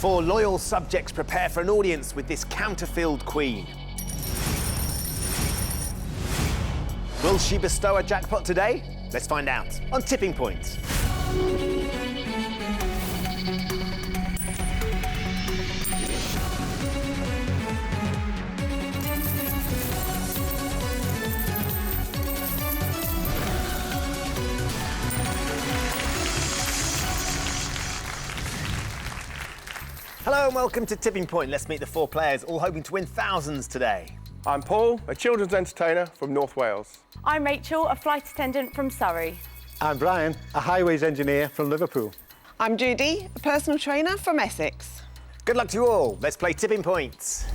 4 loyal subjects prepare for an audience with this counter-filled queen. Will she bestow a jackpot today? Let's find out on Tipping Point. Hello and welcome to Tipping Point. Let's meet the 4 players, all hoping to win thousands today. I'm Paul, a children's entertainer from North Wales. I'm Rachel, a flight attendant from Surrey. I'm Brian, a highways engineer from Liverpool. I'm Judy, a personal trainer from Essex. Good luck to you all. Let's play Tipping Point.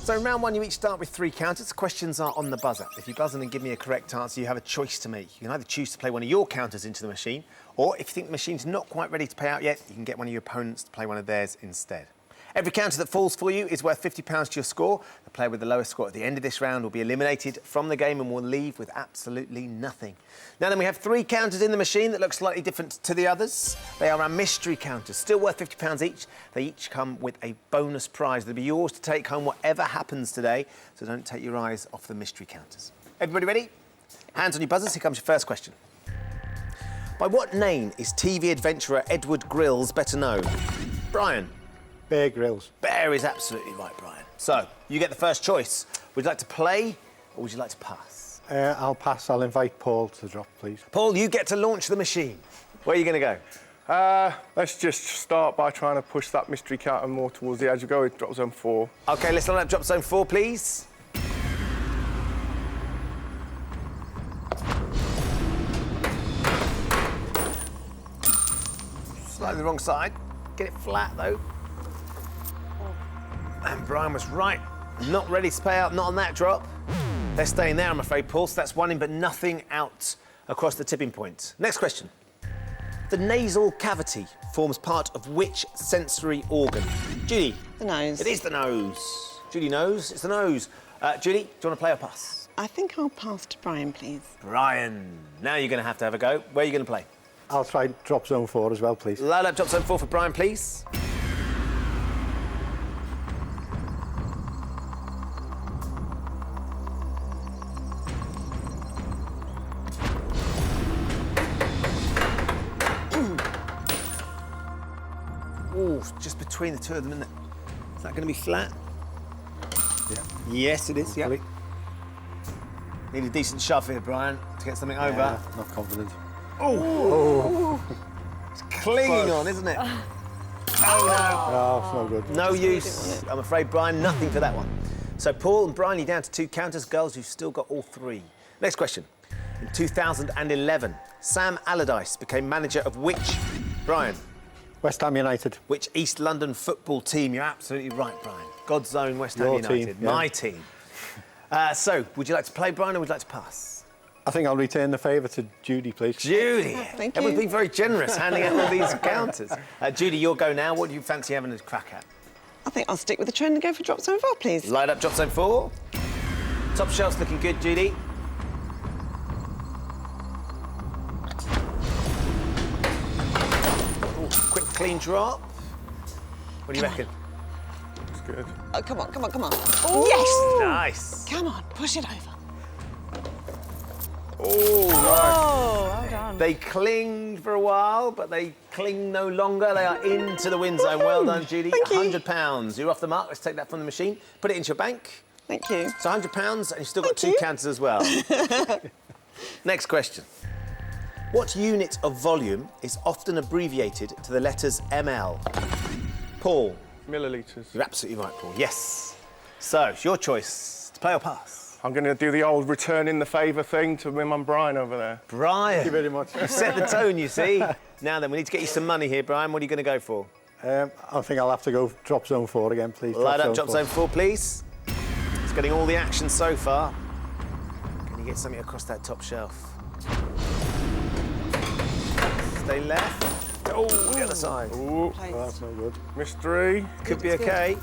So in round 1, you each start with 3 counters. Questions are on the buzzer. If you buzz in and give me a correct answer, you have a choice to make. You can either choose to play one of your counters into the machine, or if you think the machine's not quite ready to pay out yet, you can get one of your opponents to play one of theirs instead. Every counter that falls for you is worth £50 to your score. The player with the lowest score at the end of this round will be eliminated from the game and will leave with absolutely nothing. Now then, we have 3 counters in the machine that look slightly different to the others. They are our mystery counters, still worth £50 each. They each come with a bonus prize. They'll be yours to take home whatever happens today, so don't take your eyes off the mystery counters. Everybody ready? Hands on your buzzers, here comes your first question. By what name is TV adventurer Edward Grills better known? Brian. Bear Grylls. Bear is absolutely right, Brian. So, you get the first choice. Would you like to play or would you like to pass? I'll pass. I'll invite Paul to drop, please. Paul, you get to launch the machine. Where are you going to go? Let's just start by trying to push that mystery counter more towards the edge. We'll go with drop zone 4. OK, let's line up drop zone 4, please. Slightly the wrong side. Get it flat, though. And Brian was right. Not ready to pay out, not on that drop. They're staying there, I'm afraid, Paul. So that's 1 in, but nothing out across the tipping point. Next question. The nasal cavity forms part of which sensory organ? Judy. The nose. It is the nose. Judy knows. It's the nose. Judy, do you want to play or pass? I think I'll pass to Brian, please. Brian. Now you're going to have a go. Where are you going to play? I'll try drop zone 4 as well, please. Line up drop zone 4 for Brian, please. Ooh, just between the two of them, isn't it? Is that going to be flat? Yeah. Yes, it is, yeah. Need a decent shove here, Brian, to get something over. Not confident. Oh! It's clinging on, isn't it? Oh, Oh, it's no good. no. No use. I'm afraid, Brian, nothing for that one. So, Paul and Brian, you're down to 2 counters. Girls, you've still got all 3. Next question. In 2011, Sam Allardyce became manager of which? Brian. West Ham United. Which East London football team? You're absolutely right, Brian. God's own West Ham Your United. team, yeah. My team. So, would you like to play, Brian, or would you like to pass? I think I'll return the favour to Judy, please. Judy. Thank Everyone's you. been very generous handing out all these counters. Judy, your go now. What do you fancy having a crack at? I think I'll stick with the trend and go for drop zone 4, please. Light up drop zone 4. Top shelf's looking good, Judy. Ooh, quick, clean drop. What do you reckon? It's good. Oh, come on, come on, come on. Yes! Nice. Come on, push it over. Oh, nice. Oh, well done. They clinged for a while, but they cling no longer. They are into the win zone. Well done, Judy. Thank you. £100. You're off the mark. Let's take that from the machine. Put it into your bank. Thank you. So £100, and you've still got Thank 2 you. counters as well. Next question. What unit of volume is often abbreviated to the letters ML? Paul. Millilitres. You're absolutely right, Paul. Yes. So, it's your choice to play or pass. I'm going to do the old returning the favour thing to my man Brian over there. Brian. Thank you very much. You set the tone, you see. Now then, we need to get you some money here, Brian. What are you going to go for? I think I'll have to go drop zone 4 again, please. Light up drop zone 4, please. It's getting all the action so far. Can you get something across that top shelf? Stay left. Oh, the other side. Ooh, Oh, that's no good. mystery. Could be okay.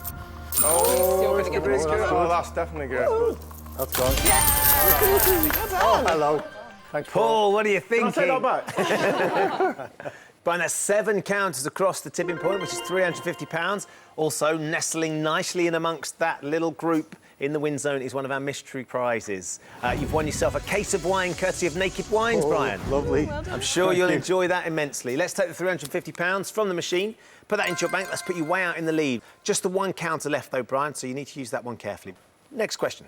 Oh, You're gonna get the mystery. oh, that's definitely good. That's gone. Oh, hello. Thanks, Paul, what are you thinking? Can I take that back? Brian, that's 7 counters across the tipping point, which is £350. Also, nestling nicely in amongst that little group in the win zone is one of our mystery prizes. You've won yourself a case of wine courtesy of Naked Wines, Brian. Lovely. Well done. I'm sure you'll enjoy that immensely. Let's take the £350 from the machine, put that into your bank. Let's put you way out in the lead. Just the 1 counter left, though, Brian, so you need to use that one carefully. Next question.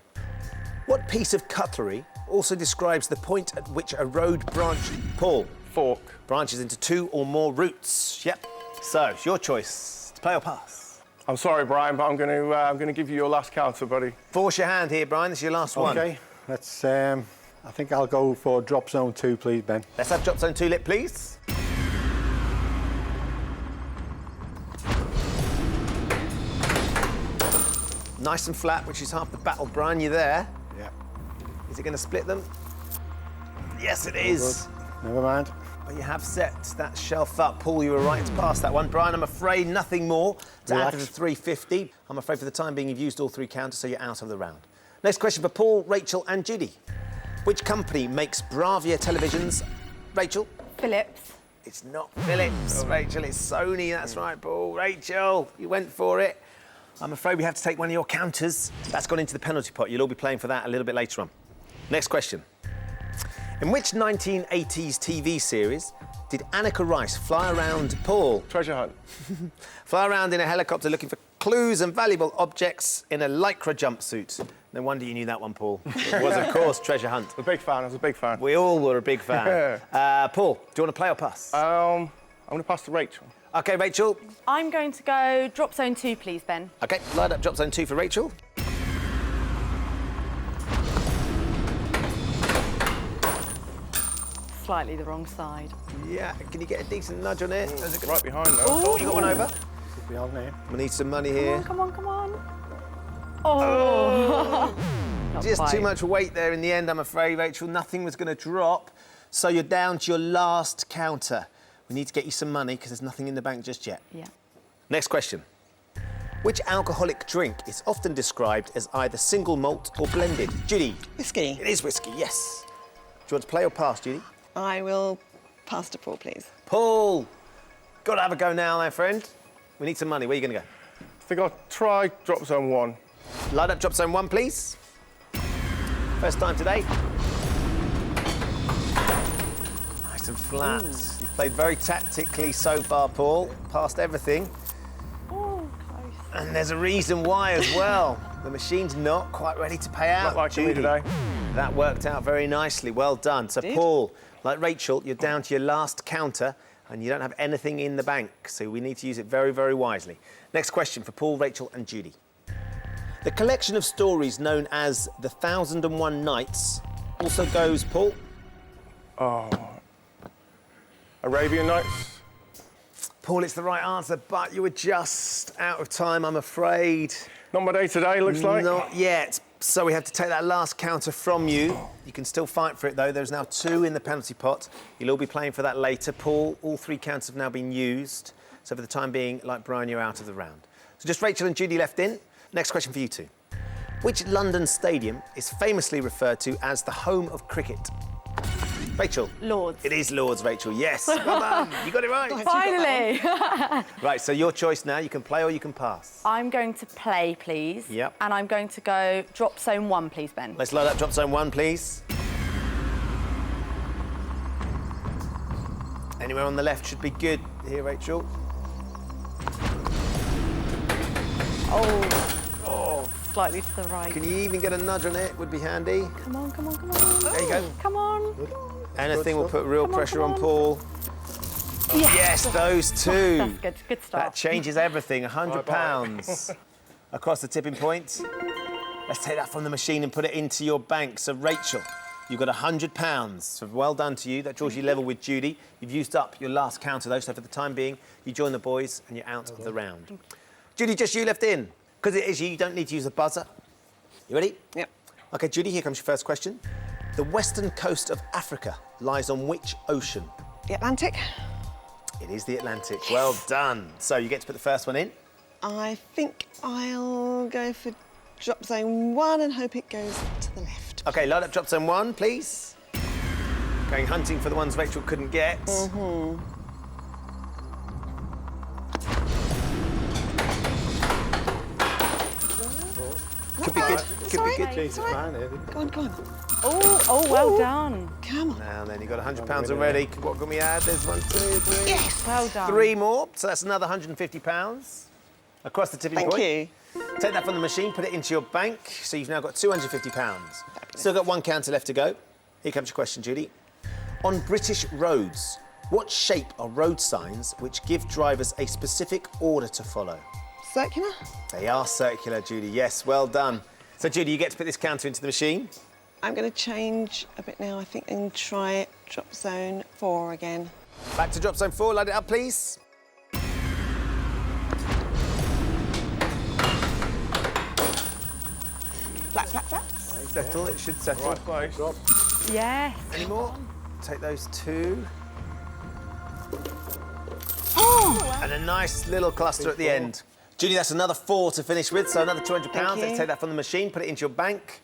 What piece of cutlery also describes the point at which a road branches? Paul. Fork. Branches into 2 or more routes. Yep. So, it's your choice to play or pass. I'm sorry, Brian, but I'm going to give you your last counter, buddy. Force your hand here, Brian. This is your last one. Okay, let's. I think I'll go for drop zone 2, please, Ben. Let's have drop zone 2 lit, please. Nice and flat, which is half the battle. Brian, you there? Yeah. Is it going to split them? Yes, it is. Never mind. But you have set that shelf up. Paul, you were right to pass that one. Brian, I'm afraid nothing more to add to the 350. I'm afraid for the time being, you've used all 3 counters, so you're out of the round. Next question for Paul, Rachel and Judy. Which company makes Bravia televisions? Rachel? Phillips. It's not Philips, Rachel, it's Sony. That's right, Paul. Rachel, you went for it. I'm afraid we have to take one of your counters. That's gone into the penalty pot. You'll all be playing for that a little bit later on. Next question. In which 1980s TV series did Annika Rice fly around, Paul? Treasure hunt. Fly around in a helicopter looking for clues and valuable objects in a lycra jumpsuit. No wonder you knew that one, Paul. It was, of course, Treasure Hunt. I was a big fan. We all were a big fan. Paul, do you want to play or pass? I'm going to pass to Rachel. OK, Rachel. I'm going to go drop zone 2, please, Ben. OK, light up drop zone 2 for Rachel. Slightly the wrong side. Yeah, can you get a decent nudge on it? It's right behind though. Oh, you got one over? Should be on there. We need some money here. Come on, come on, come on. Oh! Not Just quite. too much weight there in the end, I'm afraid, Rachel. Nothing was going to drop. So you're down to your last counter. We need to get you some money because there's nothing in the bank just yet. Yeah. Next question. Which alcoholic drink is often described as either single malt or blended? Judy. Whiskey. It is whiskey, yes. Do you want to play or pass, Judy? I will pass to Paul, please. Paul. Got to have a go now, my friend. We need some money. Where are you going to go? I think I'll try drop zone 1. Light up drop zone 1, please. First time today. Nice and flat. You've played very tactically so far, Paul. Passed everything. Oh, close. And there's a reason why as well. The machine's not quite ready to pay out. Not like me Judy. today. That worked out very nicely. Well done. So, Did. Paul, like Rachel, you're down to your last counter and you don't have anything in the bank, so we need to use it very, very wisely. Next question for Paul, Rachel and Judy. The collection of stories known as The 1001 Nights also goes, Paul? Arabian Nights. Paul, it's the right answer, but you were just out of time, I'm afraid. Not my day today, looks like. Not yet. So we have to take that last counter from you. You can still fight for it, though. There's now 2 in the penalty pot. You'll all be playing for that later. Paul, all 3 counters have now been used. So for the time being, like Brian, you're out of the round. So just Rachel and Judy left in. Next question for you 2. Which London stadium is famously referred to as the home of cricket? Rachel. Lords. It is Lords, Rachel. Yes. Well done. You got it right. Finally! Right, so your choice now. You can play or you can pass. I'm going to play, please. Yep. And I'm going to go drop zone 1, please, Ben. Let's load up drop zone 1, please. Anywhere on the left should be good here, Rachel. Oh, slightly to the right. Can you even get a nudge on it? Would be handy. Come on, come on, come on. There you go. Come on. Anything will put real Come on, pressure come on on. Paul. Yes, those 2. That's good. Good That start. changes everything. £100 Bye-bye. across the tipping point. Let's take that from the machine and put it into your bank. So, Rachel, you've got £100. So well done to you. That draws you level with Judy. You've used up your last counter, though, so for the time being, you join the boys and you're out of the round. Judy, just you left in. Because it is you don't need to use the buzzer. You ready? Yep. OK, Judy, here comes your first question. The western coast of Africa lies on which ocean? The Atlantic. It is the Atlantic. Well done. So you get to put the first one in. I think I'll go for drop zone 1 and hope it goes to the left. OK, light up drop zone 1, please. Going hunting for the ones Rachel couldn't get. Could be good. Could be good. Jesus, man. Go on, go on. Oh, well done. Come on. Now then, you've got £100 already. What can we add? There's 1, 2, 3. Yes. Well done. 3 more, so that's another £150 across the tipping point. Thank you. Take that from the machine, put it into your bank, so you've now got £250. Still got 1 counter left to go. Here comes your question, Judy. On British roads, what shape are road signs which give drivers a specific order to follow? Circular? They are circular, Judy. Yes, well done. So, Judy, you get to put this counter into the machine. I'm going to change a bit now, I think, and try drop zone 4 again. Back to drop zone 4. Load it up, please. Black, black, black. Settle. It should settle. Right place. Yes. Any more? Take those 2. Oh! And a nice little cluster at the end. Judy, that's another 4 to finish with, so another £200. Thank you. Let's take that from the machine, put it into your bank.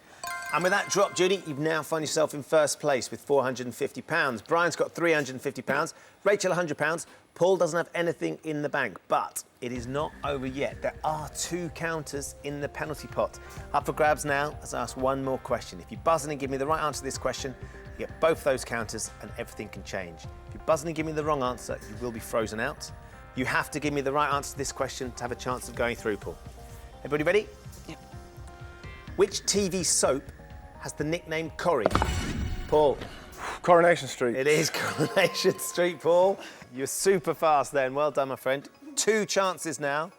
And with that drop, Judy, you've now found yourself in first place with £450. Brian's got £350, Rachel £100. Paul doesn't have anything in the bank, but it is not over yet. There are 2 counters in the penalty pot. Up for grabs now, as I ask one more question. If you buzz in and give me the right answer to this question, you get both those counters and everything can change. If you buzz in and give me the wrong answer, you will be frozen out. You have to give me the right answer to this question to have a chance of going through, Paul. Everybody ready? Yep. Which TV soap has the nickname Corrie? Paul. Coronation Street. It is Coronation Street, Paul. You're super fast then. Well done, my friend. 2 chances now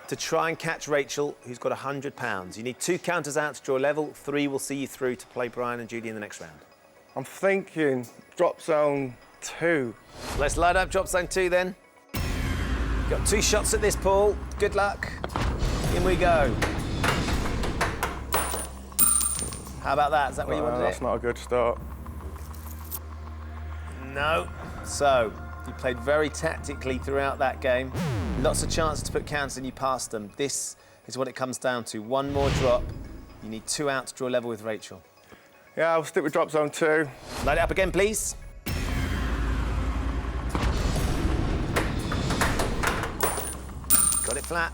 to try and catch Rachel, who's got £100. You need 2 counters out to draw level. 3 will see you through to play Brian and Judy in the next round. I'm thinking drop zone 2. Let's load up drop zone 2 then. Got 2 shots at this, Paul. Good luck. In we go. How about that? Is that what you wanted? That's not a good start. No. So, you played very tactically throughout that game. Lots of chances to put counters and you passed them. This is what it comes down to. 1 more drop. You need 2 out to draw level with Rachel. Yeah, I'll stick with drop zone 2. Load it up again, please. Got it flat.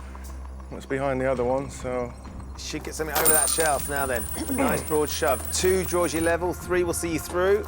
It's behind the other one, so... Should get something over that shelf now then. Nice broad shove. 2 draws you level, 3 will see you through.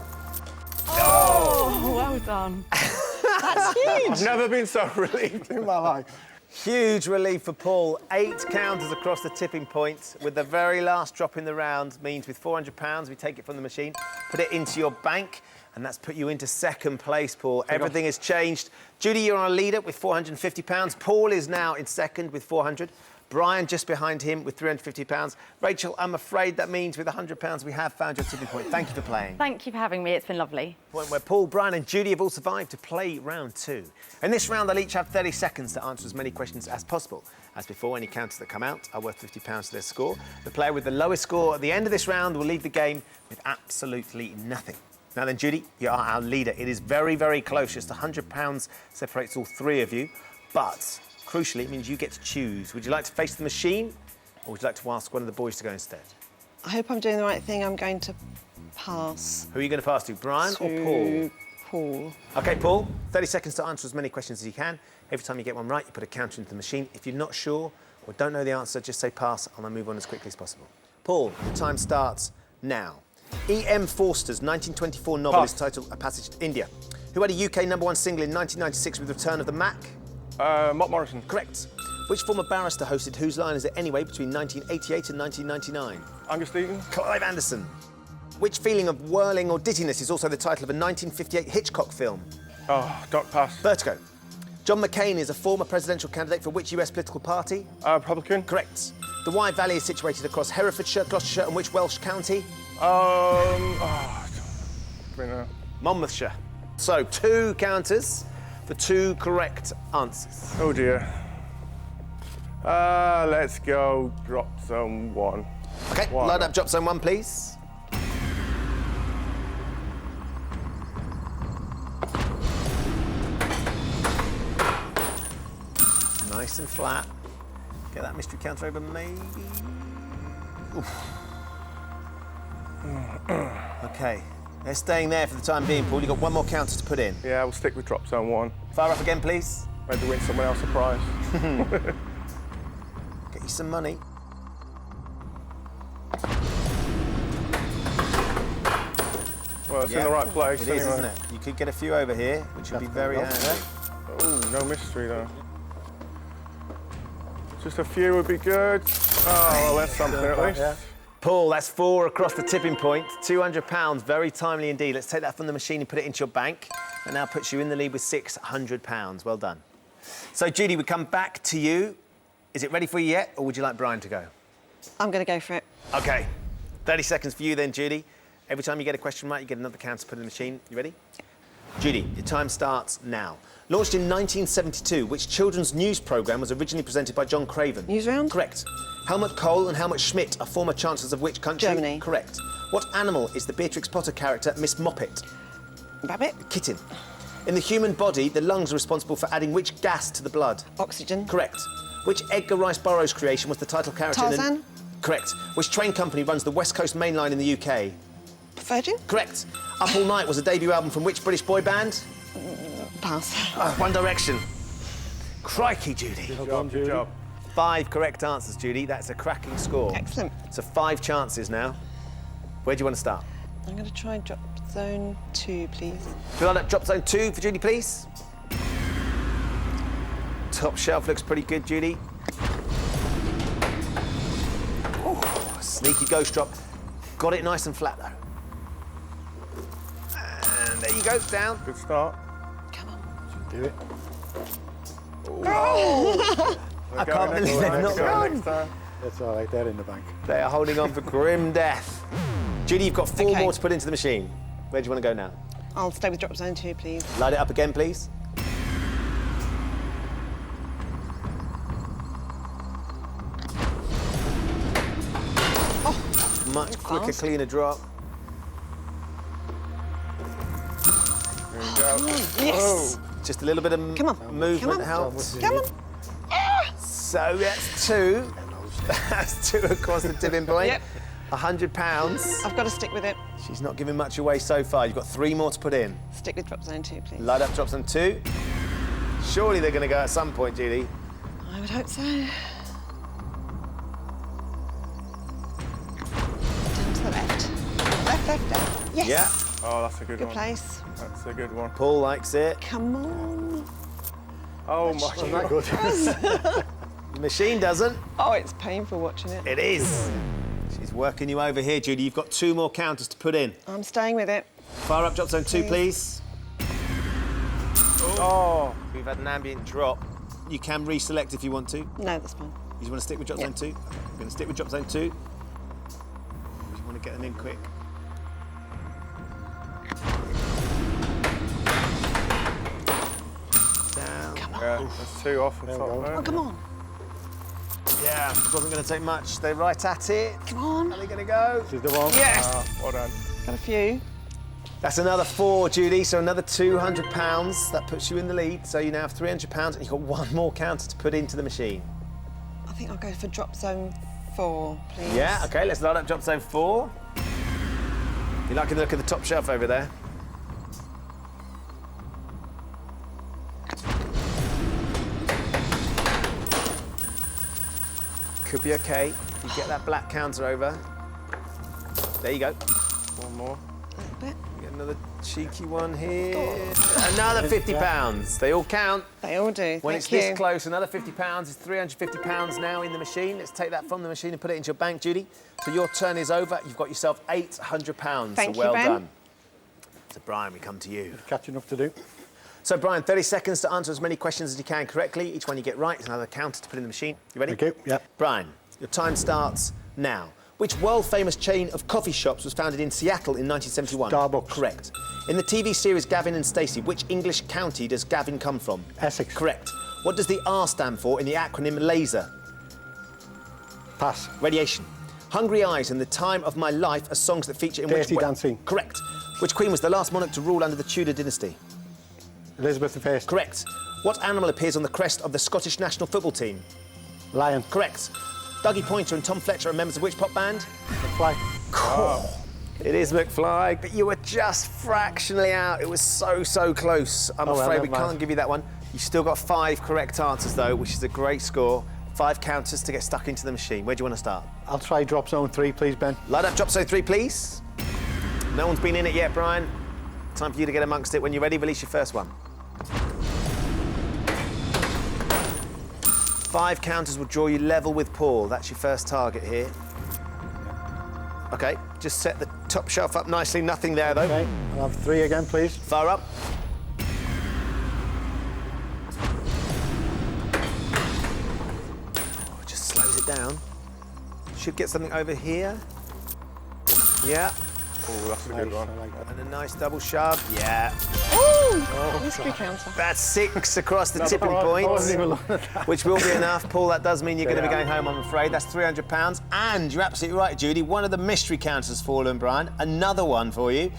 Oh, well done. That's huge. I've never been so relieved in my life. Huge relief for Paul. 8 counters across the tipping point with the very last drop in the round means with £400 we take it from the machine, put it into your bank, and that's put you into second place, Paul. Everything has changed. Judy, you're on a leader with £450. Paul is now in second with £400. Brian just behind him with £350. Rachel, I'm afraid that means with £100 we have found your tipping point. Thank you for playing. Thank you for having me. It's been lovely. Point where Paul, Brian and Judy have all survived to play round 2. In this round, they'll each have 30 seconds to answer as many questions as possible. As before, any counters that come out are worth £50 to their score. The player with the lowest score at the end of this round will lead the game with absolutely nothing. Now then, Judy, you are our leader. It is very, very close. Just £100 separates all 3 of you. But, crucially, it means you get to choose. Would you like to face the machine, or would you like to ask one of the boys to go instead? I hope I'm doing the right thing. I'm going to pass. Who are you going to pass to, Brian or Paul? Paul. OK, Paul, 30 seconds to answer as many questions as you can. Every time you get one right, you put a counter into the machine. If you're not sure or don't know the answer, just say pass, and I'll move on as quickly as possible. Paul, the time starts now. E.M. Forster's 1924 novel is titled A Passage to India. Who had a UK #1 single in 1996 with Return of the Mac? Mott Morrison. Correct. Which former barrister hosted Whose Line Is It Anyway between 1988 and 1999? Angus Deaton. Clive Anderson. Which feeling of whirling or dizziness is also the title of a 1958 Hitchcock film? Oh, Doc Pass. Vertigo. John McCain is a former presidential candidate for which US political party? Republican. Correct. The Wye Valley is situated across Herefordshire, Gloucestershire and which Welsh county? Monmouthshire. So, 2 counters for 2 correct answers. Oh dear. Let's go drop zone 1. OK, load up drop zone 1, please. Nice and flat. Get that mystery counter over, maybe. Oof. OK, they're staying there for the time being, Paul. You've got 1 more counter to put in. Yeah, we'll stick with drop zone 1. Fire up again, please. Maybe win someone else a prize. Get you some money. Well, it's in the right place. It is, anyway. isn't it? You could get a few over here, which would be very handy. Oh, no mystery though. Just a few would be good. Oh, well, that's something at least. Yeah. Paul, that's 4 across the tipping point. £200, very timely indeed. Let's take that from the machine and put it into your bank. That now puts you in the lead with £600. Well done. So, Judy, we come back to you. Is it ready for you yet, or would you like Brian to go? I'm going to go for it. OK. 30 seconds for you then, Judy. Every time you get a question right, you get another counter to put in the machine. You ready? Judy, your time starts now. Launched in 1972, which children's news programme was originally presented by John Craven? Newsround? Correct. Helmut Kohl and Helmut Schmidt are former chancellors of which country? Germany. Correct. What animal is the Beatrix Potter character Miss Moppet? Rabbit? Kitten. In the human body, the lungs are responsible for adding which gas to the blood? Oxygen? Correct. Which Edgar Rice Burroughs creation was the title character in Tarzan? Correct. Which train company runs the West Coast Main Line in the UK? Virgin? Correct. Up All Night was a debut album from which British boy band? Pass. One Direction. Crikey, Judy. Good job. 5 correct answers, Judy. That's a cracking score. Excellent. So 5 chances now. Where do you want to start? I'm going to try drop zone 2, please. Fill out that drop zone 2 for Judy, please. Top shelf looks pretty good, Judy. Ooh, sneaky ghost drop. Got it nice and flat, though. And there you go, down. Good start. Come on. Do it. I can't believe they've not gone. Next time. That's all right, they're in the bank. They are holding on for grim death. Judy, you've got 4 Okay. more to put into the machine. Where do you want to go now? I'll stay with drop zone 2, please. Light it up again, please. Much quicker, fast. cleaner drop. There you go. Yes! Just a little bit of Come on. movement Come on. helps. Come on. So that's 2. That's 2 across the tipping point. Yep. £100. I've got to stick with it. She's not giving much away so far. You've got 3 more to put in. Stick with drop zone 2, please. Light up drops on 2. Surely they're going to go at some point, Judy. I would hope so. Down to the left. Left, left, left. Yes. Yeah. Oh, that's a good Good one. place. That's a good one. Paul likes it. Come on. Oh my God. Good. The machine doesn't. Oh, it's painful watching it. It is. She's working you over here, Judy. You've got 2 more counters to put in. I'm staying with it. Fire up drop zone 2, please. Oh, We've had an ambient drop. You can reselect if you want to. You No, that's fine. just want to stick with drop Yeah. zone 2? We're going to stick with drop zone 2. You want to get them in quick. Down. yeah, that's 2 off the There we top go. there. Oh, come on. Yeah, wasn't going to take much. They're right at it. Come on. Are they going to go? This is the one. Yes. Well done. Got a few. That's another 4, Judy, so another £200. That puts you in the lead. So you now have £300 and you've got 1 more counter to put into the machine. I think I'll go for drop zone 4, please. Yeah, OK, let's light up drop zone 4. You liking the look of the top shelf over there? Could be OK. You get that black counter over. There you go. 1 more. A little bit. Get another cheeky one here. Another £50. They all count. They all do. When Thank it's you. this close, another £50 is £350 now in the machine. Let's take that from the machine and put it into your bank, Judy. So your turn is over. You've got yourself £800. Thank so well you, Ben. done. So Brian, we come to you. Catching up to do. So Brian, 30 seconds to answer as many questions as you can correctly. Each one you get right is another counter to put in the machine. You ready? Okay, yeah. Brian, your time starts now. Which world-famous chain of coffee shops was founded in Seattle in 1971? Starbucks. Correct. In the TV series Gavin and Stacey, which English county does Gavin come from? Essex. Correct. What does the R stand for in the acronym LASER? Pass. Radiation. Hungry Eyes and The Time of My Life are songs that feature in Dirty which... Dancing. Correct. Which queen was the last monarch to rule under the Tudor dynasty? Elizabeth I. Correct. What animal appears on the crest of the Scottish national football team? Lion. Correct. Dougie Pointer and Tom Fletcher are members of which pop band? Fly. It is McFly, but you were just fractionally out. It was so close. I'm Oh, well, afraid we never mind. can't give you that one. You've still got 5 correct answers, though, which is a great score. 5 counters to get stuck into the machine. Where do you want to start? I'll try drop zone 3, please, Ben. Light up drop zone 3, please. No one's been in it yet, Brian. Time for you to get amongst it. When you're ready, release your first one. 5 counters will draw you level with Paul. That's your first target here. OK, just set the top shelf up nicely. Nothing there, though. Okay, I'll have 3 again, please. Fire up. Oh, it just slows it down. Should get something over here. Yeah. Oh, that's a good one. I like that. And a nice double shove. Yeah. Mystery counter. That's 6 across the tipping I point, wasn't even looking at that. which will be enough. Paul, that does mean you're going to be Yeah. going home, I'm afraid. That's £300. And you're absolutely right, Judy. One of the mystery counters has fallen, Brian. Another one for you.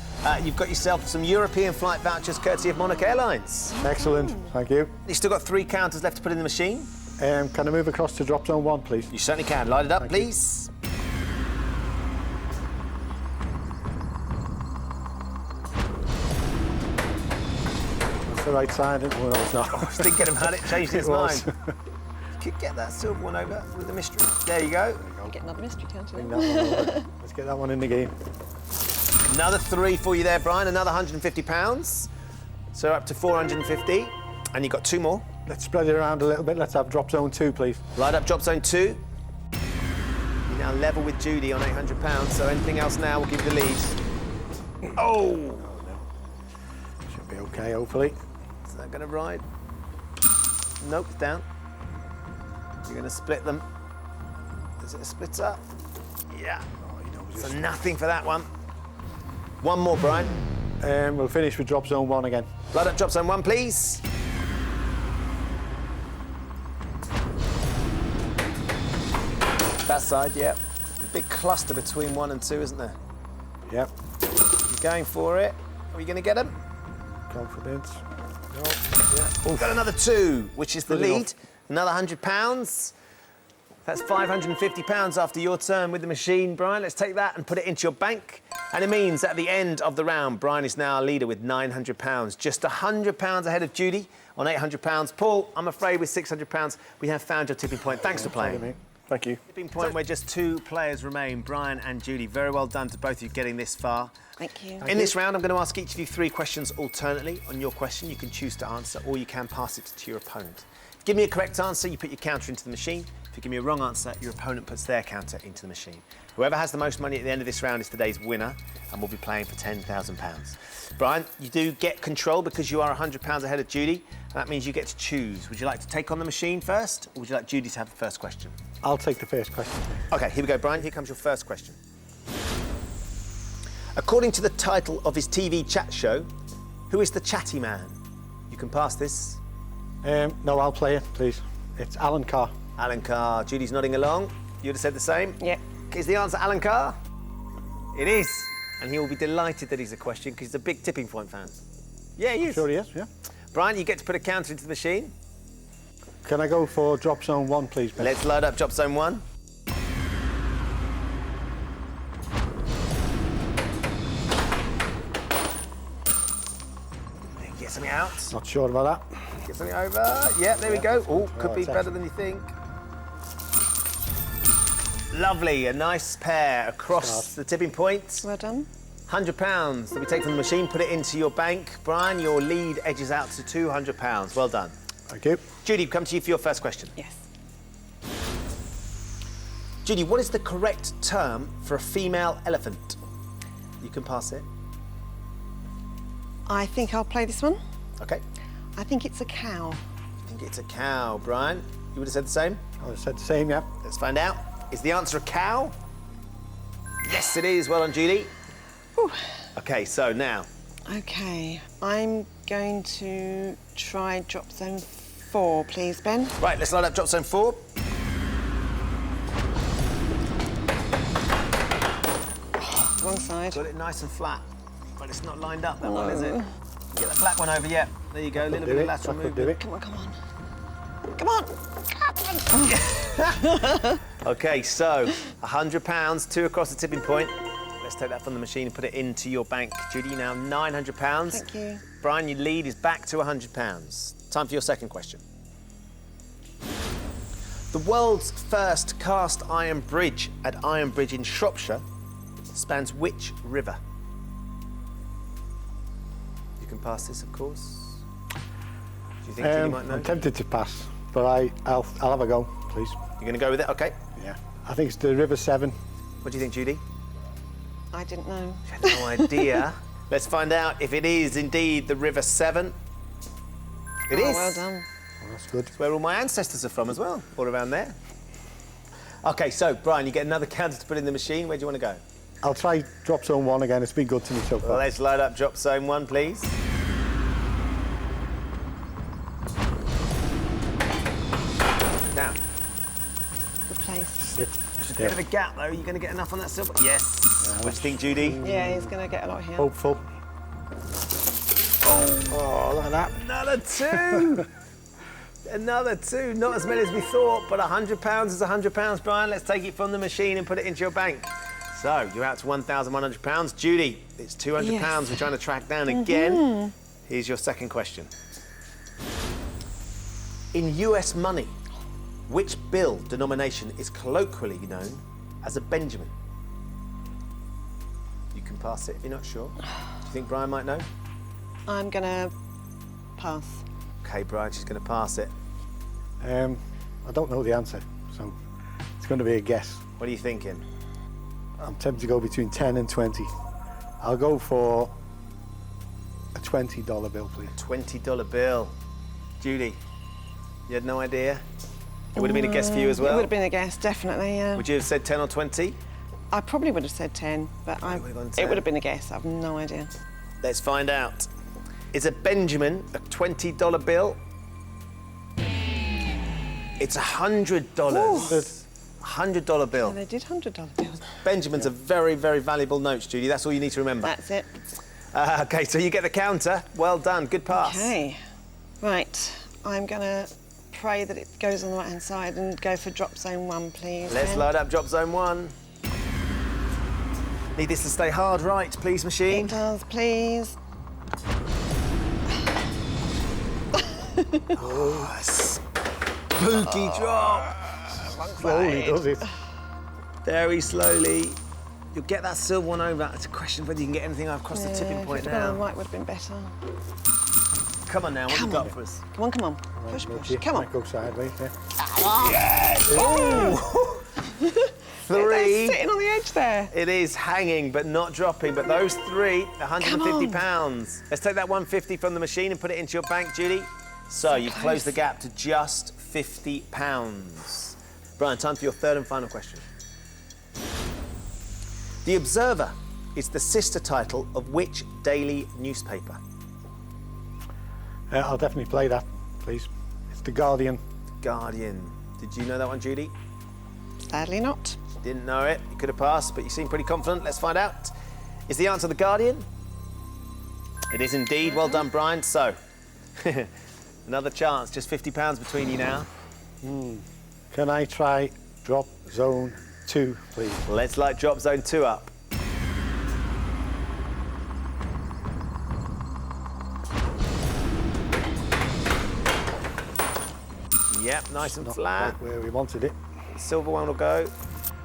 You've got yourself some European flight vouchers courtesy of Monarch Airlines. Excellent, thank you. You've still got 3 counters left to put in the machine. Can I move across to drop zone 1, please? You certainly can. Light it up, Thank you. please. That's the right side. Oh, no, it's not. I was thinking about it, changed his It was. mind. You could get that silver one over with the mystery. There you go. Get another mystery counter. Bring that one over. Let's get that one in the game. Another 3 for you there, Brian. Another £150. So up to 450. And you've got 2 more. Let's spread it around a little bit. Let's have drop zone 2, please. Light up drop zone 2. You're now level with Judy on £800. So anything else now will give you the lead. Oh! Should be okay, hopefully. Is that going to ride? Nope, it's down. You're going to split them. Is it a split up? Yeah. So nothing for that one. One more, Brian. We'll finish with drop zone 1 again. Light up drop zone 1, please. That side, yeah. A big cluster between 1 and 2, isn't there? Yep. You're going for it. Are you going to get them? Confidence. No. We've got another 2, which is the Good lead. enough. Another £100. That's £550 after your turn with the machine, Brian. Let's take that and put it into your bank. And it means at the end of the round, Brian is now a leader with £900. Just £100 ahead of Judy on £800. Paul, I'm afraid with £600, we have found your tipping point. Thanks for playing. Thank you. Tipping point where just 2 players remain, Brian and Judy. Very well done to both of you getting this far. Thank you. In this round, I'm going to ask each of you 3 questions alternately. On your question, you can choose to answer or you can pass it to your opponent. Give me a correct answer, you put your counter into the machine. If you give me a wrong answer, your opponent puts their counter into the machine. Whoever has the most money at the end of this round is today's winner, and we'll be playing for £10,000. Brian, you do get control because you are £100 ahead of Judy, and that means you get to choose. Would you like to take on the machine first, or would you like Judy to have the first question? I'll take the first question. OK, here we go, Brian. Here comes your first question. According to the title of his TV chat show, who is the chatty man? You can pass this. No, I'll play it, please. It's Alan Carr. Alan Carr. Judy's nodding along. You would have said the same? Yeah. Is the answer Alan Carr? It is. And he will be delighted that he's a question because he's a big tipping point fan. Yeah, he is. Sure he is, yeah. Brian, you get to put a counter into the machine. Can I go for drop zone 1, please, Ben? Let's load up drop zone 1. Get something out. Not sure about that. Get something over. Yeah, there we go. Oh, could be it's better than you think. Lovely, a nice pair across the tipping point. Well done. £100 that we take from the machine, put it into your bank. Brian, your lead edges out to £200. Well done. Thank you. Judy, come to you for your first question. Yes. Judy, what is the correct term for a female elephant? You can pass it. I think I'll play this one. OK. I think it's a cow. I think it's a cow. Brian, you would have said the same? I would have said the same, yeah. Let's find out. Is the answer a cow? Yes, it is. Well done, Judy. Whew. OK, so now. OK, I'm going to try drop zone 4, please, Ben. Right, let's load up drop zone 4. Wrong side. Got it nice and flat, but it's not lined up, that one, is it? Get the flat one over, yeah. There you go, a little bit of lateral movement. Come on, come on. Come on. OK, so £100, 2 across the tipping point. Let's take that from the machine and put it into your bank. Judy, now £900. Thank you. Brian, your lead is back to £100. Time for your second question. The world's first cast iron bridge at Iron Bridge in Shropshire spans which river? You can pass this, of course. Do you think Judy might know? I'm tempted to pass, but I'll have a go, please. You're going to go with it? OK. Yeah. I think it's the River Severn. What do you think, Judy? I didn't know. I had no idea. Let's find out if it is indeed the River Severn. It is. Well done. Well, that's good. It's where all my ancestors are from as well, all around there. OK, so, Brian, you get another counter to put in the machine. Where do you want to go? I'll try drop zone 1 again. It's been good to me so far. Well, let's load up drop zone 1, please. Now, Good place. Sit. there's a bit of a gap, though. Are you going to get enough on that silver? Yes. What do you think, Judy? Yeah, he's going to get a lot here. Hopeful. Oh, look at that. Another 2! Another 2. Not as many as we thought, but £100 is £100, Brian. Let's take it from the machine and put it into your bank. So, you're out to £1,100. Judy, it's £200 Yes. we're trying to track down again. Here's your second question. In US money, which bill denomination is colloquially known as a Benjamin? You can pass it if you're not sure. Do you think Brian might know? I'm going to pass. OK, Brian, she's going to pass it. I don't know the answer, so it's going to be a guess. What are you thinking? I'm tempted to go between 10 and 20. I'll go for a $20 bill, please. $20 bill. Judy, you had no idea? It would have been a guess for you as well? It would have been a guess, definitely, yeah. Would you have said 10 or 20? I probably would have said 10, but would have gone it 10. would have been a guess. I've no idea. Let's find out. Is a Benjamin a $20 bill? It's $100. $100 bill. And they did $100 bills. Benjamins are very, very valuable notes, Judy. That's all you need to remember. That's it. OK, so you get the counter. Well done. Good pass. Okay. Right. I'm going to pray that it goes on the right-hand side and go for drop zone 1, please. Let's then. load up drop zone 1. Need this to stay hard right, please, machine. It does, please. Oh, spooky drop. Slowly does it. Very slowly. You'll get that silver one over. It's a question of whether you can get anything across the tipping point If it had gone on now. right would have been better. Come on now, what have you got for us? Come on, come on. Push, push. Come on. Might go sideways, yeah. Oh! They're 3. sitting on the edge there. It is hanging, but not dropping. But those 3, £150. Let's take that 150 from the machine and put it into your bank, Judy. So you've closed the gap to just £50. Brian, time for your third and final question. The Observer is the sister title of which daily newspaper? I'll definitely play that, please. It's The Guardian. Guardian. Did you know that one, Judy? Sadly not. Didn't know it. You could have passed, but you seem pretty confident. Let's find out. Is the answer The Guardian? It is indeed. Well done, Brian. So, another chance. Just £50 between you now. Can I try drop zone 2, please? Let's light drop zone 2 up. Yep, nice and Not flat. quite where we wanted it. Silver one will go.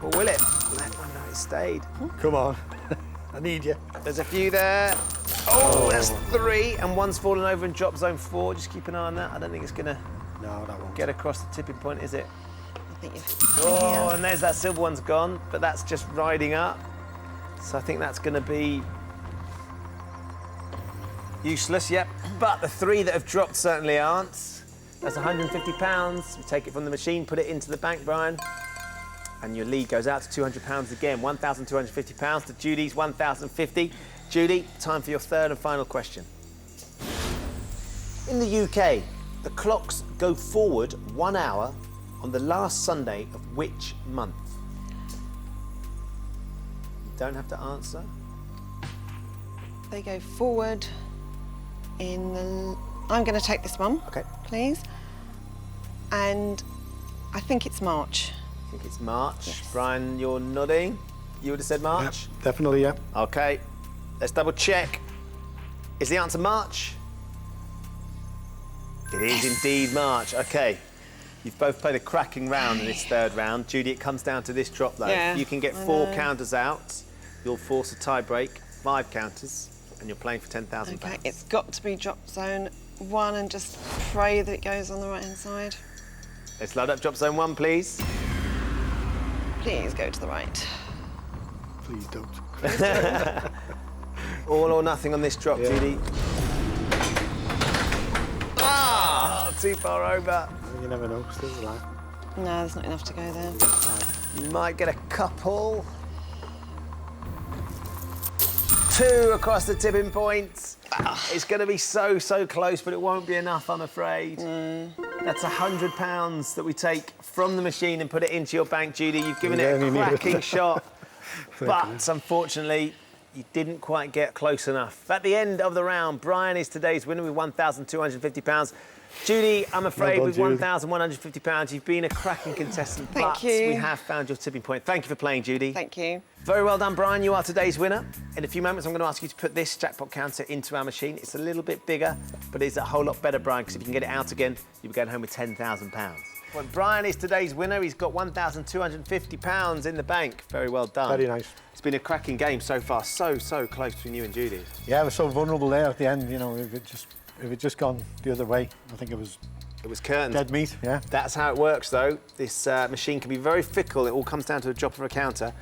Or will it? Let one know it stayed. Come on. I need you. There's a few there. Oh, that's 3, and one's fallen over in drop zone 4. Just keep an eye on that. I don't think it's going to No, that won't. get across the tipping point, is it? I think you've... Oh, and there's that silver one's gone, but that's just riding up. So I think that's going to be useless, yep. But the 3 that have dropped certainly aren't. That's £150. We take it from the machine, put it into the bank, Brian. And your lead goes out to £200 again. £1,250 to Judy's £1,050. Judy, time for your third and final question. In the UK, the clocks go forward 1 hour on the last Sunday of which month? You don't have to answer. They go forward in the... I'm going to take this one, OK. please. And I think it's March. I think it's March. Yes. Brian, you're nodding. You would have said March? Yep, definitely, yeah. OK. Let's double check. Is the answer March? It is indeed March. OK. You've both played a cracking round in this third round. Judy, it comes down to this drop, though. Yeah, If you can get I 4 know. counters out, you'll force a tie break. 5 counters. and you're playing for £10,000. Okay, it's got to be drop zone 1 and just pray that it goes on the right-hand side. Let's load up drop zone 1, please. Please go to the right. Please don't. All or nothing on this drop, Judy. Ah! Too far over. You never know, still alive. No, there's not enough to go there. You might get a couple. 2 across the tipping point. It's going to be so close, but it won't be enough, I'm afraid. That's £100 that we take from the machine and put it into your bank, Judy. You've given it a cracking shot, but unfortunately, you didn't quite get close enough. At the end of the round, Brian is today's winner with £1,250. Judy, I'm afraid with £1,150, you've been a cracking contestant, Thank you. we have found your tipping point. Thank you for playing, Judy. Thank you. Very well done, Brian. You are today's winner. In a few moments, I'm going to ask you to put this jackpot counter into our machine. It's a little bit bigger, but it's a whole lot better, Brian, because if you can get it out again, you'll be going home with £10,000. Well, Brian is today's winner. He's got £1,250 in the bank. Very well done. Very nice. It's been a cracking game so far. So close between you and Judy. Yeah, I was so vulnerable there at the end, you know, if it just gone the other way, I think it was curtains. dead meat, yeah. That's how it works, though. This machine can be very fickle. It all comes down to the drop of a counter.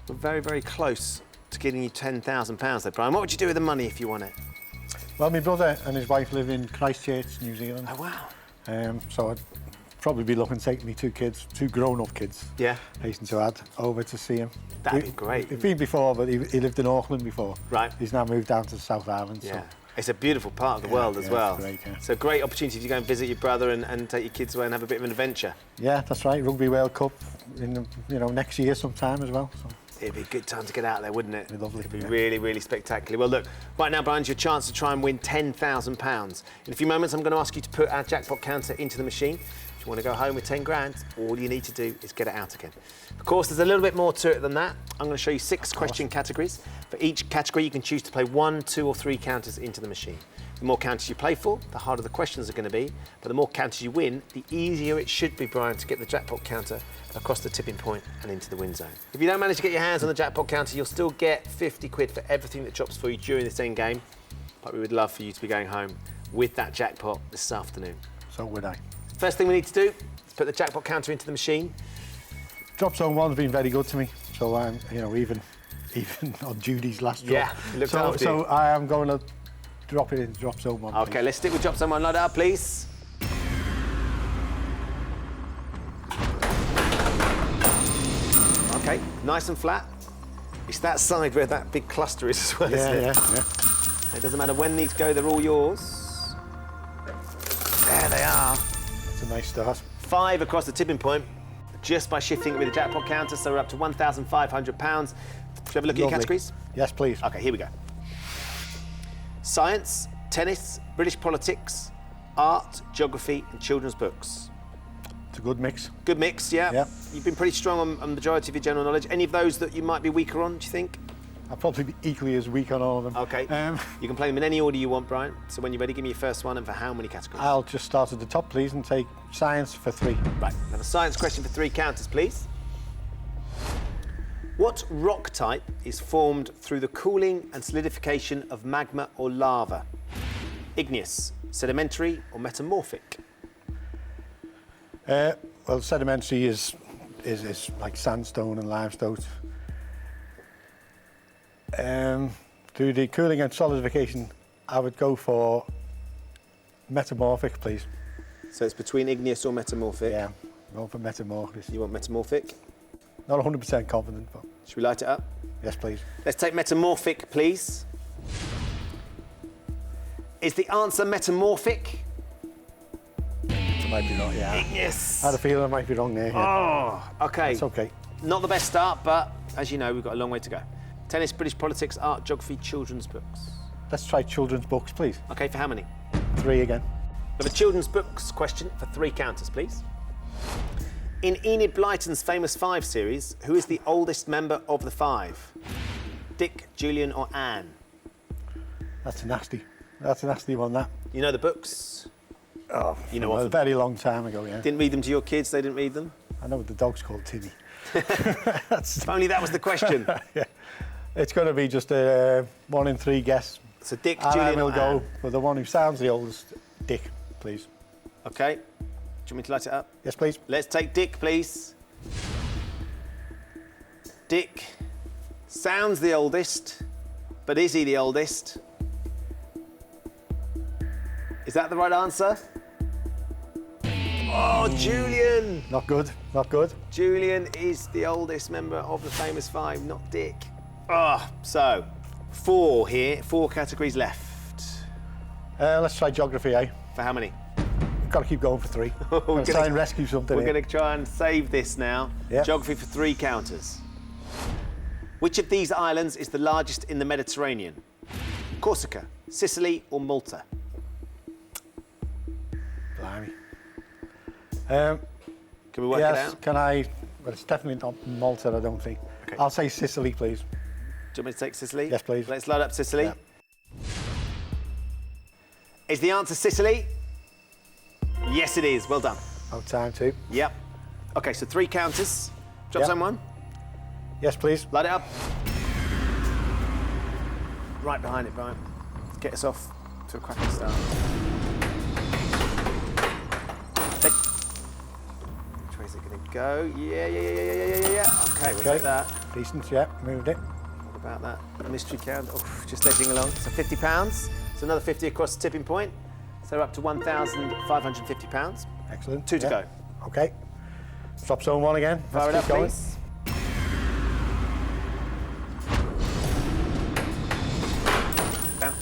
We're very close to getting you £10,000 there, Brian. What would you do with the money if you won it? Well, my brother and his wife live in Christchurch, New Zealand. Oh, wow. So I'd probably be looking to take me 2 kids, 2 grown-up kids. Yeah. Hasten to add, over to see him. That'd be great. He'd been before, but he lived in Auckland before. Right. He's now moved down to the South Island. Yeah. So. It's a beautiful part of the world as well. It's great, yeah. So great opportunity to go and visit your brother and take your kids away and have a bit of an adventure. Yeah, that's right. Rugby World Cup in next year sometime as well. So. It'd be a good time to get out there, wouldn't it? It'd be lovely. It'd be Yeah. really spectacular. Well, look, right now, Brian's your chance to try and win £10,000. In a few moments, I'm going to ask you to put our jackpot counter into the machine. If you want to go home with 10 grand, all you need to do is get it out again. Of course, there's a little bit more to it than that. I'm going to show you 6 question categories. For each category, you can choose to play 1, 2 or 3 counters into the machine. The more counters you play for, the harder the questions are going to be. But the more counters you win, the easier it should be, Brian, to get the jackpot counter across the tipping point and into the win zone. If you don't manage to get your hands on the jackpot counter, you'll still get 50 quid for everything that drops for you during this end game. But we would love for you to be going home with that jackpot this afternoon. So would I. First thing we need to do is put the jackpot counter into the machine. Drop zone 1's been very good to me. So I'm, even on Judy's last drop. Yeah, looked after you. So I am going to drop it in drop zone 1. OK, please. let's stick with drop zone 1. Load it up, please. OK, nice and flat. It's that side where that big cluster is as well, isn't it? Yeah. It doesn't matter when these go, they're all yours. There they are. It's a nice start. 5 across the tipping point, just by shifting it with the jackpot counter, so we're up to £1,500. Should we have a look at your categories? Yes, please. OK, here we go. Science, tennis, British politics, art, geography and children's books. It's a good mix. Good mix, yeah. Yeah. You've been pretty strong on the majority of your general knowledge. Any of those that you might be weaker on, do you think? I'll probably be equally as weak on all of them. OK. You can play them in any order you want, Brian. So when you're ready, give me your first one and for how many categories? I'll just start at the top, please, and take science for 3. Right, now a science question for 3 counters, please. What rock type is formed through the cooling and solidification of magma or lava? Igneous, sedimentary or metamorphic? Well, sedimentary is like sandstone and limestone. Through the cooling and solidification, I would go for metamorphic, please. So it's between igneous or metamorphic? Yeah, go for metamorphic. You want metamorphic? Not 100% confident, but Should we light it up? yes, please. Let's take metamorphic, please. Is the answer metamorphic? I might be wrong, yeah. Igneous. I had a feeling I might be wrong there. Yeah. Oh, OK. It's okay. Not the best start, but as you know, we've got a long way to go. Tennis, British politics, art, geography, children's books. Let's try children's books, please. OK, for how many? 3 again. We have a children's books question for 3 counters, please. In Enid Blyton's famous 5 series, who is the oldest member of the 5? Dick, Julian or Anne? That's nasty. That's a nasty one, that. You know the books? Oh, You know well, of a them. very long time ago, yeah. Didn't read them to your kids, they didn't read them? I know what the dog's called, Timmy. If only that was the question. Yeah. It's going to be just a 1 in 3 guess. So Dick, And I Julian, will or go Anne? for the one who sounds the oldest, Dick, please. Okay. Do you want me to light it up? Yes, please. Let's take Dick, please. Dick sounds the oldest, but is he the oldest? Is that the right answer? Oh, Julian! Not good, not good. Julian is the oldest member of the famous five, not Dick. Ah, so 4 here, 4 categories left. Let's try geography, eh? For how many? We've got to keep going for 3. We're Let's try and rescue something We're here. going to try and save this now. Yep. Geography for 3 counters. Which of these islands is the largest in the Mediterranean? Corsica, Sicily, or Malta? Blimey. Can we work it Yes, out? can I? Well, it's definitely not Malta, I don't think. Okay. I'll say Sicily, please. Do you want me to take Sicily? Yes, please. Let's load up Sicily. Yeah. Is the answer Sicily? Yes, it is. Well done. Oh, time too. Yep. Okay, so 3 counters. Drop Yep. zone 1. Yes, please. Light it up. Right behind it, Brian. Let's get us off to a cracking start. Take. Which way is it going to go? Yeah. Okay, we'll take that. Decent, yeah, moved it. What about that mystery count? Oh, just edging along. So £50. So another 50 across the tipping point. So we're up to £1,550. Excellent. 2 to yeah. go. Okay. Drop zone 1 again. Fire it Let's up, keep going. please. Down.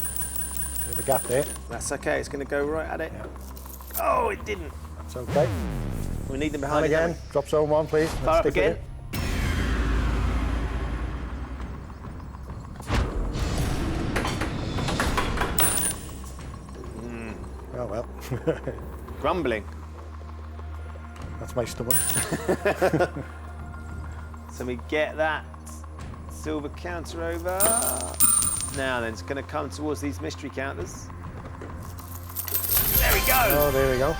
Bit of a gap there. That's okay. It's going to go right at it. Oh, it didn't. That's okay. We need them And behind it, don't again, drop zone 1, please. we? Let's Fire up stick with again. it. Oh, well. Grumbling. That's my stomach. So we get that silver counter over. Now then, it's going to come towards these mystery counters. There we go. Oh, there we go.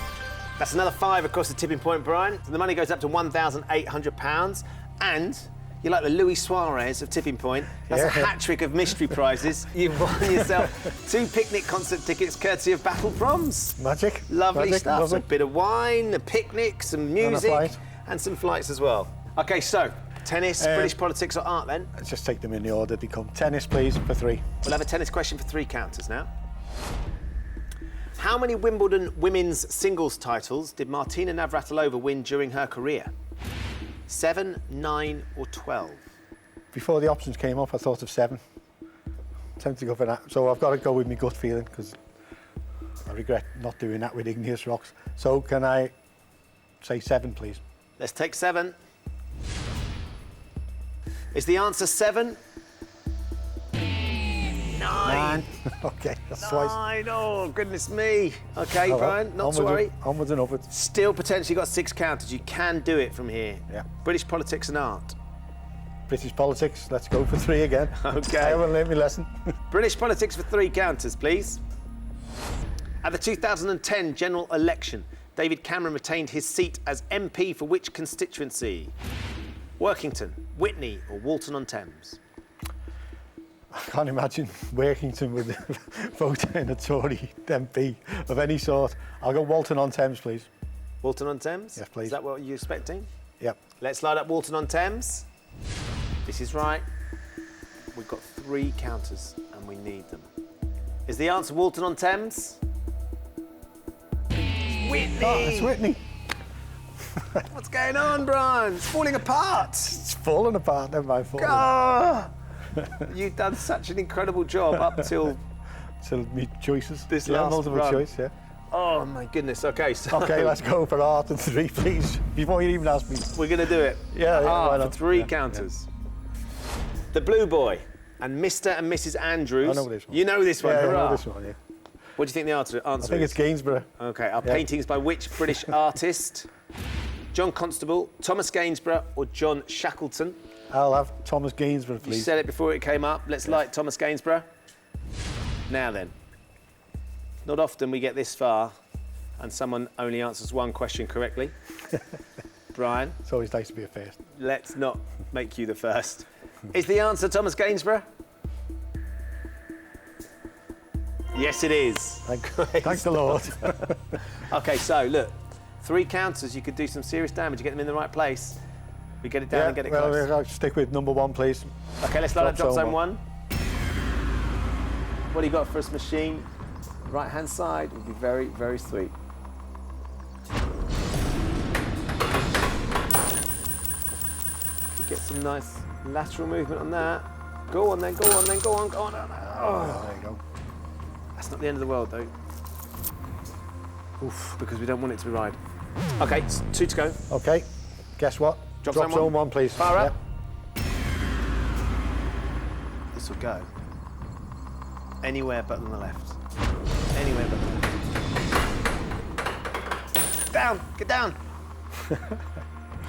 That's another 5 across the tipping point, Brian. So the money goes up to £1,800. And you're like the Luis Suarez of tipping point. That's a Yeah. hat trick of mystery prizes. You've won yourself 2 picnic concert tickets courtesy of Battle Proms. Magic. Lovely Magic, stuff. So lovely. a bit of wine, a picnic, some music, flight. and some flights as well. OK, so tennis, British politics or art then. Let's just take them in the order they come. Tennis, please, for 3. We'll have a tennis question for 3 counters now. How many Wimbledon women's singles titles did Martina Navratilova win during her career? 7, 9 or 12? Before the options came up, I thought of 7. Tempted to go for that. So I've got to go with my gut feeling because I regret not doing that with igneous rocks. So can I say 7, please? Let's take 7. Is the answer 7? 9. Okay, that's twice. 9. Oh, goodness me. OK, Oh, well, Brian, not to onwards worry. and- Onwards and upwards. Still potentially got 6 counters. You can do it from here. Yeah. British politics and art. British politics, let's go for 3 again. OK. I haven't learned my lesson. British politics for 3 counters, please. At the 2010 general election, David Cameron retained his seat as MP for which constituency? Workington, Witney or Walton-on-Thames? I can't imagine Workington would vote in a Tory MP of any sort. I'll go Walton-on-Thames, please. Walton-on-Thames? Yes, please. Is that what you're expecting? Yep. Let's light up Walton-on-Thames. This is right. We've got 3 counters and we need them. Is the answer Walton-on-Thames? Whitney! Oh, it's Whitney. What's going on, Brian? It's falling apart. It's falling apart, never mind falling. Ah! You've done such an incredible job up till... So me choices. This yeah, last multiple run. choice, yeah. Oh, my goodness. OK, so... Okay, let's go for art and 3, please. Before you even ask me. We're going to do it. Yeah, yeah, why For not? 3 Yeah, counters. The Blue Boy and Mr. and Mrs. Andrews. I know this one. You know this one, Yeah, I hurrah. know this one, yeah. What do you think the answer I think is? it's Gainsborough. OK, are Yeah. paintings by which British artist? John Constable, Thomas Gainsborough or John Shackleton? I'll have Thomas Gainsborough, You please. said it before it came up. Let's light Thomas Gainsborough. Now then. Not often we get this far and someone only answers 1 question correctly. Brian, It's always nice to be a first. let's not make you the first. Is the answer Thomas Gainsborough? Yes, it is. Thank the Lord. OK, so look, 3 counters, you could do some serious damage. You get them in the right place. We get it down and get it close. Well, I'll stick with number 1, please. OK, let's load up drop zone 1. 1. What do you got for us, machine? Right-hand side would be very, very sweet. Get some nice lateral movement on that. Go on then, go on then, go on, go on. Oh. There you go. That's not the end of the world though. Oof, because we don't want it to be wide. Okay, it's 2 to go. Okay, guess what? Drop zone zone 1, please. Fire up. This will go anywhere but on the left. Anywhere but on the left. Down, get down.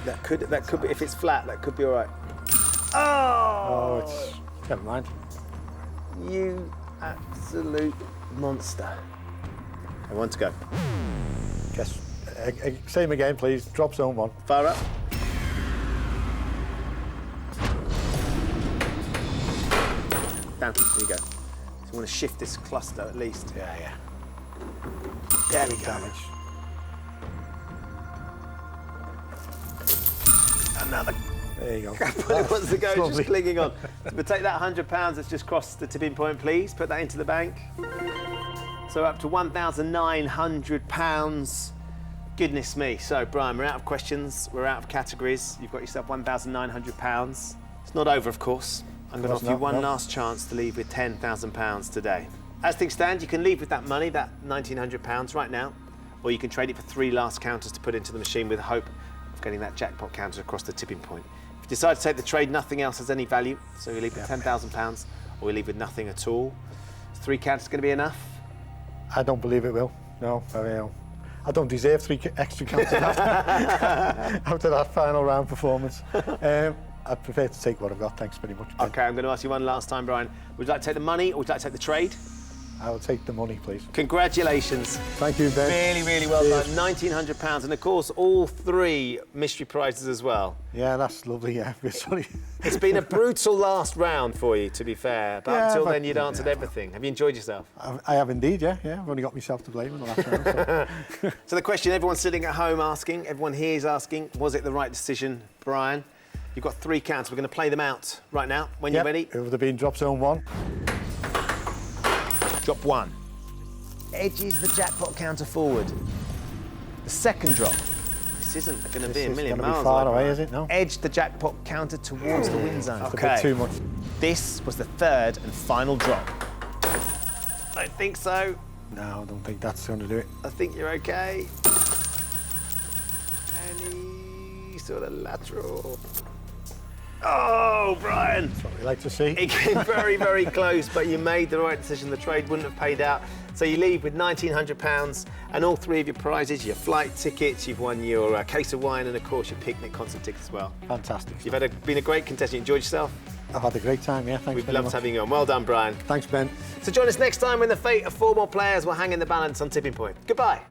That could be, if it's flat, that could be all right. Oh, it's... Never mind. You absolute monster. I want to go. Guess... same again, please. Drop zone 1. Fire up. Down, there you go. So you want to shift this cluster at least. Yeah. There we go. Damage. Another. There you go. It wants to go, it's lovely. just clinging on. But take that £100 that's just crossed the tipping point, please. Put that into the bank. So up to £1,900. Goodness me. So, Brian, we're out of questions. We're out of categories. You've got yourself £1,900. It's not over, of course. I'm going to offer you one last chance to leave with £10,000 today. As things stand, you can leave with that money, that £1,900 right now, or you can trade it for 3 last counters to put into the machine with hope of getting that jackpot counter across the tipping point. If you decide to take the trade, nothing else has any value, so you leave with £10,000, or you leave with nothing at all. 3 counters going to be enough? I don't believe it will. No, I don't deserve 3 extra counters after that final round performance. I prefer to take what I've got, thanks very much, Ben. OK, I'm going to ask you one last time, Brian. Would you like to take the money, or would you like to take the trade? I will take the money, please. Congratulations. Thank you, Ben. Really, really well done. £1,900, and of course, all 3 mystery prizes as well. Yeah, that's lovely, yeah. Sorry. It's been a brutal last round for you, to be fair, but Yeah, until but- then, you'd answered everything. Have you enjoyed yourself? I have indeed, yeah. I've only got myself to blame in the last round. So. So the question everyone's sitting at home asking, everyone here is asking, was it the right decision, Brian? You've got 3 counts. We're going to play them out right now. When you're ready. It would have been drop zone 1. Drop 1. Edges the jackpot counter forward. The second drop. This isn't going to be a million miles far away, away, Brian. is it? No. Edge the jackpot counter towards the win zone. That's a bit too much. This was the 3rd and final drop. I don't think so. No, I don't think that's going to do it. I think you're okay. Any sort of lateral. Oh, Brian. That's what we like to see. It came very, very close, but you made the right decision. The trade wouldn't have paid out. So you leave with £1,900 and all 3 of your prizes, your flight tickets, you've won your case of wine and, of course, your picnic concert tickets as well. Fantastic. You've been a great contestant. You enjoyed yourself? I've had a great time, yeah. Thanks We've very loved much. having you on. Well done, Brian. Thanks, Ben. So join us next time when the fate of 4 more players will hang in the balance on Tipping Point. Goodbye.